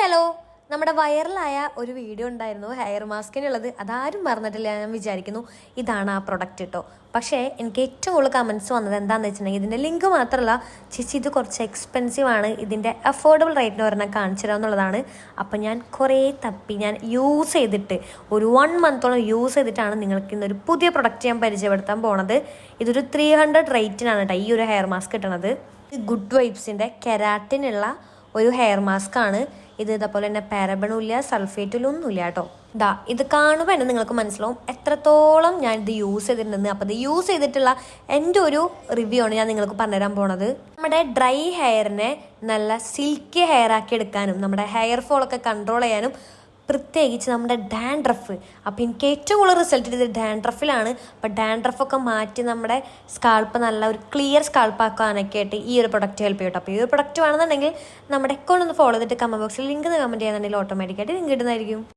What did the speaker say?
Hello, നമ്മുടെ വൈറലായ ഒരു വീഡിയോ ഉണ്ടായിരുന്നു ഹെയർ മാസ്കിനുള്ളത്. അതാരും മറന്നിട്ടില്ല ഞാൻ വിചാരിക്കുന്നു. ഇതാണ് ആ പ്രൊഡക്റ്റ് കേട്ടോ. പക്ഷേ എനിക്ക് ഏറ്റവും കൂടുതൽ കമൻറ്റ്സ് വന്നത് എന്താണെന്ന് വെച്ചിട്ടുണ്ടെങ്കിൽ ഇതിൻ്റെ ലിങ്ക് മാത്രമല്ല, ചേച്ചി ഇത് കുറച്ച് എക്സ്പെൻസീവ് ആണ്, ഇതിൻ്റെ അഫോർഡബിൾ റേറ്റിന് ഒരെണ്ണം കാണിച്ചു തരാം എന്നുള്ളതാണ്. അപ്പം ഞാൻ കുറേ തപ്പി ഞാൻ യൂസ് ചെയ്തിട്ട് ഒരു 1 മന്തോളം യൂസ് ചെയ്തിട്ടാണ് നിങ്ങൾക്ക് ഇന്നൊരു പുതിയ പ്രൊഡക്റ്റ് ഞാൻ പരിചയപ്പെടുത്താൻ പോണത്. ഇതൊരു 300 റേറ്റിനാണ് കേട്ടോ ഈ ഒരു ഹെയർ മാസ്ക് കിട്ടണത്. ഗുഡ് വൈബ്സിൻ്റെ കെരാറ്റിനുള്ള ഒരു ഹെയർ മാസ്ക് ആണ് ഇത്. ഇതേപോലെ തന്നെ പാരബണും ഇല്ല, സൾഫേറ്റിലും ഒന്നുമില്ല കേട്ടോ. ഇത് കാണുമ്പോൾ തന്നെ നിങ്ങൾക്ക് മനസ്സിലാവും എത്രത്തോളം ഞാൻ ഇത് യൂസ് ചെയ്തിട്ടുണ്ടെന്ന്. അപ്പോൾ ഇത് യൂസ് ചെയ്തിട്ടുള്ള എൻ്റെ ഒരു റിവ്യൂ ആണ് ഞാൻ നിങ്ങൾക്ക് പറഞ്ഞുതരാൻ പോണത്. നമ്മുടെ ഡ്രൈ ഹെയറിനെ നല്ല സിൽക്കി ഹെയർ ആക്കി എടുക്കാനും നമ്മുടെ ഹെയർ ഫോളൊക്കെ കൺട്രോൾ ചെയ്യാനും, പ്രത്യേകിച്ച് നമ്മുടെ ഡാൻഡ്രഫ്. അപ്പോൾ എനിക്ക് ഏറ്റവും കൂടുതൽ റിസൾട്ട് ചെയ്തത് ഡാൻഡ്രഫിലാണ്. അപ്പോൾ ഡാൻഡ്രഫൊക്കെ മാറ്റി നമ്മുടെ സ്കാൾപ്പ് നല്ല ഒരു ക്ലിയർ സ്കാൾപ്പ് ആക്കാനൊക്കെ ആയിട്ട് ഈ ഒരു പ്രൊഡക്റ്റ് ഹെൽപ്പ് ചെയ്യും. അപ്പോൾ ഈ ഒരു പ്രൊഡക്റ്റ് വേണമെന്നുണ്ടെങ്കിൽ നമ്മുടെ അക്കൗണ്ട് ഒന്ന് ഫോളോ ചെയ്തിട്ട് കമൻറ്റ് ബോക്സിൽ ലിങ്ക് കമൻറ്റ് ചെയ്യാന്നുണ്ടെങ്കിൽ ഓട്ടോമാറ്റിക്കായിട്ട് ലിങ്ക് ഇടുന്നതായിരിക്കും.